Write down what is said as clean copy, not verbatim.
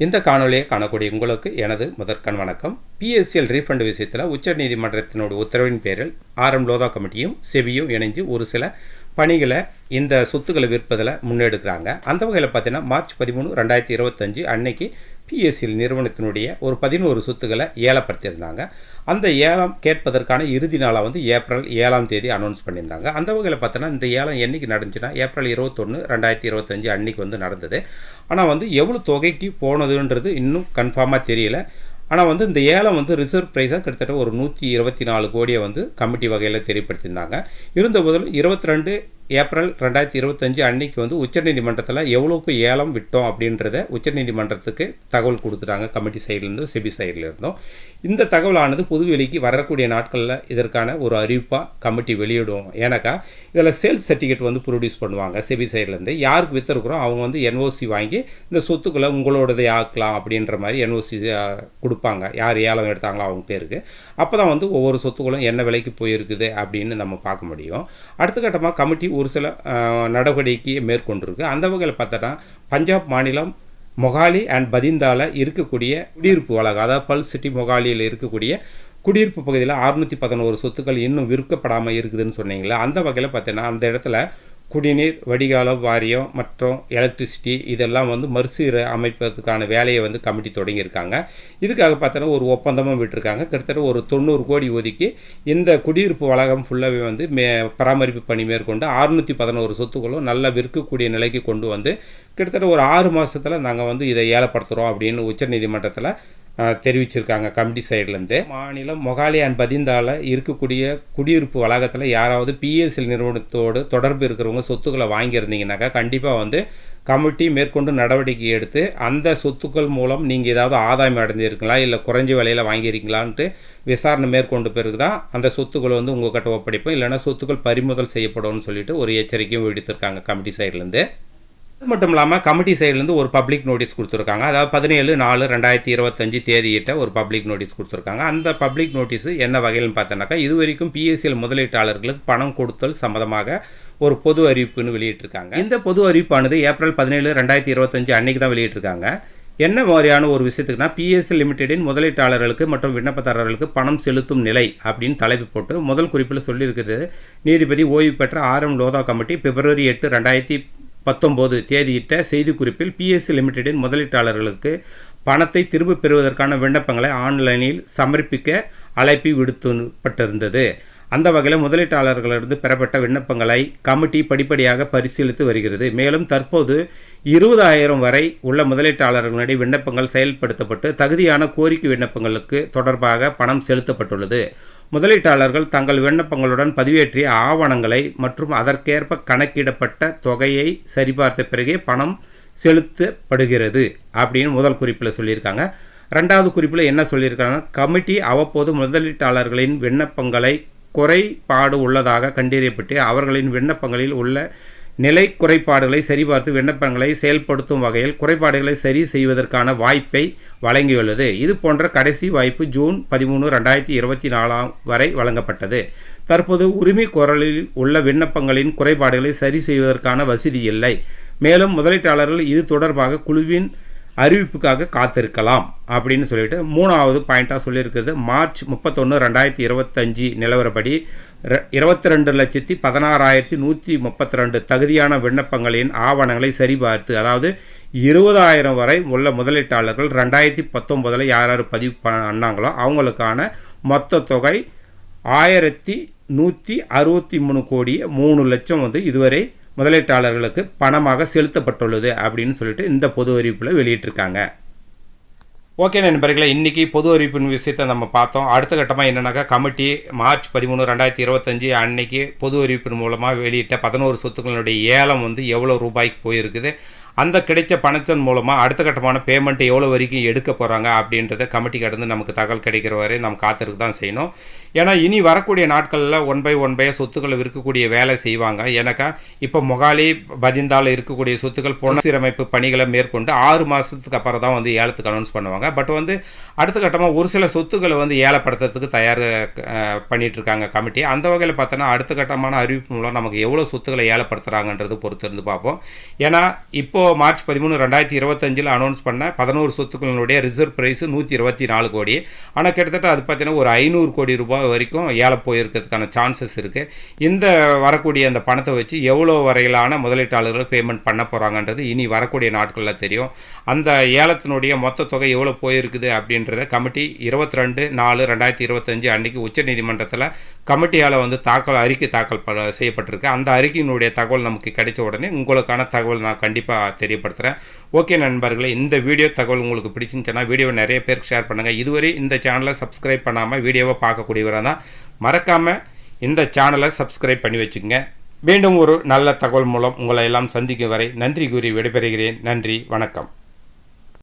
இந்த காணொலியை காணக்கூடிய உங்களுக்கு எனது முதற்கண் வணக்கம். பிஎஸ்சிஎல் ரீஃபண்ட் விஷயத்தில் உச்சநீதிமன்றத்தினோட உத்தரவின் பேரில் ஆர்எம் லோதா கமிட்டியும் செபியும் இணைஞ்சு ஒரு சில பணிகளை இந்த சொத்துக்களை விற்பதில் முன்னெடுக்கிறாங்க. அந்த வகையில் பார்த்தீங்கன்னா மார்ச் 13, 2025 அன்னைக்கு பிஎஸ்சிஎல் நிறுவனத்தினுடைய ஒரு 11 சொத்துக்களை ஏலப்படுத்தியிருந்தாங்க. அந்த ஏலம் கேட்பதற்கான இறுதி நாளாக ஏப்ரல் 7 அனௌன்ஸ் பண்ணியிருந்தாங்க. அந்த வகையில் பார்த்தோன்னா இந்த ஏலம் என்றைக்கு நடந்துச்சுன்னா ஏப்ரல் 21, 2025 அன்னைக்கு நடந்தது. ஆனால் எவ்வளோ தொகைக்கு போனதுன்றது இன்னும் கன்ஃபார்மாக தெரியல. ஆனால் இந்த ஏலம் ரிசர்வ் ப்ரைஸாக கிட்டத்தட்ட ஒரு 124 கோடியை கமிட்டி வகையில் தெரியப்படுத்தியிருந்தாங்க. இருந்தபோதில் 22 ஏப்ரல் 2025 அன்னைக்கு உச்சநீதிமன்றத்தில் எவ்வளோக்கு ஏலம் விட்டோம் அப்படின்றத உச்சநீதிமன்றத்துக்கு தகவல் கொடுத்துட்டாங்க. கமிட்டி சைட்லேருந்து செபி சைடில் இருந்தோம். இந்த தகவலானது பொதுவெளிக்கு வரக்கூடிய நாட்களில் இதற்கான ஒரு அறிவிப்பாக கமிட்டி வெளியிடுவோம். ஏன்னாக்கா இதில் சேல்ஸ் சர்டிஃபிகேட் ப்ரொடியூஸ் பண்ணுவாங்க. செபி சைட்லேருந்து யாருக்கு விற்றுருக்குறோம் அவங்க என்ஓசி வாங்கி இந்த சொத்துக்களை உங்களோடதை ஆக்கலாம் அப்படின்ற மாதிரி என்ஓசி கொடுப்பாங்க. யார் ஏலம் எடுத்தாங்களோ அவங்க பேருக்கு. அப்போ தான் ஒவ்வொரு சொத்துக்களும் என்ன விலைக்கு போயிருக்குது அப்படின்னு நம்ம பார்க்க முடியும். அடுத்த கட்டமாக கமிட்டி ஒரு சில நடவடிக்கையை மேற்கொண்டிருக்கு. அந்த வகையில் பார்த்தோன்னா பஞ்சாப் மாநிலம் மொகாலி அண்ட் பதிந்தால இருக்கக்கூடிய குடியிருப்பு வளாகம், அதாவது பல் சிட்டி மொகாலியில் இருக்கக்கூடிய குடியிருப்பு பகுதியில் 611 சொத்துக்கள் இன்னும் விற்கப்படாமல் இருக்குதுன்னு சொன்னீங்களா. அந்த வகையில் பார்த்தீங்கன்னா அந்த இடத்துல குடிநீர் வடிகால வாரியம் மற்றும் எலக்ட்ரிசிட்டி இதெல்லாம் மறுசீர அமைப்பதற்கான வேலையை கமிட்டி தொடங்கியிருக்காங்க. இதுக்காக பார்த்தோன்னா ஒரு ஒப்பந்தமும் விட்டுருக்காங்க. கிட்டத்தட்ட ஒரு 90 கோடி ஒதுக்கி இந்த குடியிருப்பு வளாகம் ஃபுல்லாகவே பராமரிப்பு பணி மேற்கொண்டு 611 சொத்துக்களும் நல்லா விற்கக்கூடிய நிலைக்கு கொண்டு கிட்டத்தட்ட ஒரு 6 மாதத்தில் நாங்கள் இதை ஏலப்படுத்துகிறோம் அப்படின்னு உச்சநீதிமன்றத்தில் தெரிவிச்சிருக்காங்க. கமிட்டி சைட்லேருந்து மாநிலம் மொகாலி அண்ட் பதிந்தால இருக்கக்கூடிய குடியிருப்பு வளாகத்தில் யாராவது பிஎஸ்சிஎல் நிறுவனத்தோடு தொடர்பு இருக்கிறவங்க சொத்துக்களை வாங்கியிருந்தீங்கன்னாக்கா கண்டிப்பாக கமிட்டி மேற்கொண்டு நடவடிக்கை எடுத்து அந்த சொத்துக்கள் மூலம் நீங்கள் ஏதாவது ஆதாயம் அடைஞ்சிருக்கீங்களா இல்லை குறைஞ்ச விலையில் வாங்கியிருக்கீங்களான்ட்டு விசாரணை மேற்கொண்டு பிறகு தான் அந்த சொத்துக்கள் உங்கள் கிட்ட ஒப்படைப்போம், இல்லைனா சொத்துக்கள் பறிமுதல் செய்யப்படும்னு சொல்லிட்டு ஒரு எச்சரிக்கையும் விடுத்திருக்காங்க கமிட்டி சைட்லேருந்து. அது மட்டும் இல்லாமல் கமிட்டி சைட்லேருந்து ஒரு பப்ளிக் நோட்டீஸ் கொடுத்துருக்காங்க. அதாவது 17/4/2025 தேதியிட்ட ஒரு பப்ளிக் நோட்டீஸ் கொடுத்துருக்காங்க. அந்த பப்ளிக் நோட்டீஸ் என்ன வகையில்னு பார்த்தோன்னாக்கா இதுவரைக்கும் பிஎஸ்சிஎல் முதலீட்டாளர்களுக்கு பணம் கொடுத்தல் சம்மந்தமாக ஒரு பொது அறிவிப்புன்னு வெளியிட்டிருக்காங்க. இந்த பொது அறிவிப்பானது ஏப்ரல் 17, 2025 அன்னைக்கு தான் வெளியிட்டிருக்காங்க. என்ன மாதிரியான ஒரு விஷயத்துக்குன்னா பிஎஸ்சிஎல் லிமிடெடின் முதலீட்டாளர்களுக்கு மற்றும் விண்ணப்பதாரர்களுக்கு பணம் செலுத்தும் நிலை அப்படின்னு தலைப்பு போட்டு முதல் குறிப்பில் சொல்லியிருக்கிறது நீதிபதி ஓய்வு பெற்ற ஆர்எம் லோதா கமிட்டி February 8, 2019 தேதியிட்ட செய்திக்குறிப்பில் பிஎஸ்சி லிமிடெடின் முதலீட்டாளர்களுக்கு பணத்தை திரும்பப் பெறுவதற்கான விண்ணப்பங்களை ஆன்லைனில் சமர்ப்பிக்க அழைப்பு விடுக்கப்பட்டிருந்தது. அந்த வகையில் முதலீட்டாளர்களிலிருந்து பெறப்பட்ட விண்ணப்பங்களை கமிட்டி படிப்படியாக பரிசீலித்து வருகிறது. மேலும் தற்போது 20,000 வரை உள்ள முதலீட்டாளர்களுடைய விண்ணப்பங்கள் செயல்படுத்தப்பட்டு தகுதியான கோரிக்கை விண்ணப்பங்களுக்கு தொடர்பாக பணம் செலுத்தப்பட்டுள்ளது. முதலீட்டாளர்கள் தங்கள் விண்ணப்பங்களுடன் பதிவேற்றிய ஆவணங்களை மற்றும் அதற்கேற்ப கணக்கிடப்பட்ட தொகையை சரிபார்த்த பிறகே பணம் செலுத்தப்படுகிறது அப்படின்னு முதல் குறிப்பில் சொல்லியிருக்காங்க. ரெண்டாவது குறிப்பில் என்ன சொல்லியிருக்காங்கன்னா கமிட்டி அவ்வப்போது முதலீட்டாளர்களின் விண்ணப்பங்களை குறைபாடு உள்ளதாக கண்டறியப்பட்டு அவர்களின் விண்ணப்பங்களில் உள்ள நிலை குறைபாடுகளை சரிபார்த்து விண்ணப்பங்களை செயல்படுத்தும் வகையில் குறைபாடுகளை சரி செய்வதற்கான வாய்ப்பை வழங்கியுள்ளது. இது போன்ற கடைசி வாய்ப்பு ஜூன் 13, 2024 வரை வழங்கப்பட்டது. தற்போது உரிமை கோரலில் உள்ள விண்ணப்பங்களின் குறைபாடுகளை சரி செய்வதற்கான வசதி இல்லை. மேலும் முதலீட்டாளர்கள் இது தொடர்பாக குழுவின் அறிவிப்புக்காக காத்திருக்கலாம் அப்படின்னு சொல்லிட்டு மூணாவது பாயிண்டாக சொல்லியிருக்கிறது. மார்ச் 31, 2025 நிலவரப்படி 22,16,132 தகுதியான விண்ணப்பங்களின் ஆவணங்களை சரிபார்த்து, அதாவது 20,000 வரை உள்ள முதலீட்டாளர்கள் 2019 யார் பதிவு பண்ணாங்களோ அவங்களுக்கான மொத்த தொகை 1,163 கோடி 3 லட்சம் இதுவரை முதலீட்டாளர்களுக்கு பணமாக செலுத்தப்பட்டுள்ளது அப்படின்னு சொல்லிட்டு இந்த பொது அறிவிப்பில் வெளியிட்டிருக்காங்க. ஓகே நண்பர்களே, இன்றைக்கி பொது அறிவிப்பின் விஷயத்தை நம்ம பார்த்தோம். அடுத்த கட்டமாக என்னென்னாக்கா கமிட்டி மார்ச் 13, 2025 அன்னைக்கு பொது அறிவிப்பின் மூலமாக வெளியிட்ட 11 சொத்துக்களுடைய ஏலம் எவ்வளோ ரூபாய்க்கு போயிருக்குது, அந்த கிடைச்ச பணத்தின் மூலமாக அடுத்த கட்டமான பேமெண்ட் எவ்வளோ வரைக்கும் எடுக்க போகிறாங்க அப்படின்றத கமிட்டி கடந்து நமக்கு தகவல் கிடைக்கிற வரை நம்ம காத்திருக்கு தான் செய்யணும். ஏன்னா இனி வரக்கூடிய நாட்களில் ஒன் பை சொத்துக்களை விற்கக்கூடிய வேலை செய்வாங்க. ஏன்னாக்கா இப்போ மொகாலி பதிந்தால் இருக்கக்கூடிய சொத்துக்கள் புனசீரமைப்பு பணிகளை மேற்கொண்டு 6 மாதத்துக்கு அப்புறம் தான் ஏலத்துக்கு அனௌன்ஸ் பண்ணுவாங்க. பட் அடுத்த கட்டமாக ஒரு சில சொத்துக்களை ஏலப்படுத்துறதுக்கு தயார் பண்ணிகிட்ருக்காங்க கமிட்டி. அந்த வகையில் பார்த்தோன்னா அடுத்த கட்டமான அறிவிப்பு மூலம் நமக்கு எவ்வளோ சொத்துக்களை ஏலப்படுத்துகிறாங்கன்றது பொறுத்து இருந்து பார்ப்போம். ஏன்னா இப்போ இப்போது மார்ச் 13 2025 அனௌன்ஸ் பண்ண 11 சொத்துக்களினுடைய ரிசர்வ் ப்ரைஸு 124 கோடி. ஆனால் கிட்டத்தட்ட அது பார்த்தீங்கன்னா ஒரு 500 கோடி ரூபாய் வரைக்கும் ஏல போயிருக்கிறதுக்கான சான்சஸ் இருக்குது. இந்த வரக்கூடிய அந்த பணத்தை வச்சு எவ்வளோ வரையிலான முதலீட்டாளர்கள் பேமெண்ட் பண்ண போகிறாங்கன்றது இனி வரக்கூடிய நாட்களில் தெரியும். அந்த ஏலத்தினுடைய மொத்த தொகை எவ்வளோ போயிருக்குது அப்படின்றத கமிட்டி 22/4/2025 அன்றைக்கி உச்சநீதிமன்றத்தில் கமிட்டியால் அறிக்கை தாக்கல் செய்யப்பட்டிருக்கு. அந்த அறிக்கையினுடைய தகவல் நமக்கு கிடைச்ச உடனே உங்களுக்கான தகவல் நான் கண்டிப்பாக தெரியப்படுத்துகிறேன். ஓகே நண்பர்களே, இந்த வீடியோ தகவல் உங்களுக்கு பிடிச்சிருந்துச்சுன்னா வீடியோவை நிறைய பேருக்கு ஷேர் பண்ணுங்கள். இதுவரை இந்த சேனலை சப்ஸ்கிரைப் பண்ணாமல் வீடியோவை பார்க்கக்கூடியவராக தான் மறக்காமல் இந்த சேனலை சப்ஸ்கிரைப் பண்ணி வச்சுக்கோங்க. மீண்டும் ஒரு நல்ல தகவல் மூலம் உங்களை எல்லாம் சந்திக்கும் வரை நன்றி கூறி விடைபெறுகிறேன். நன்றி, வணக்கம்.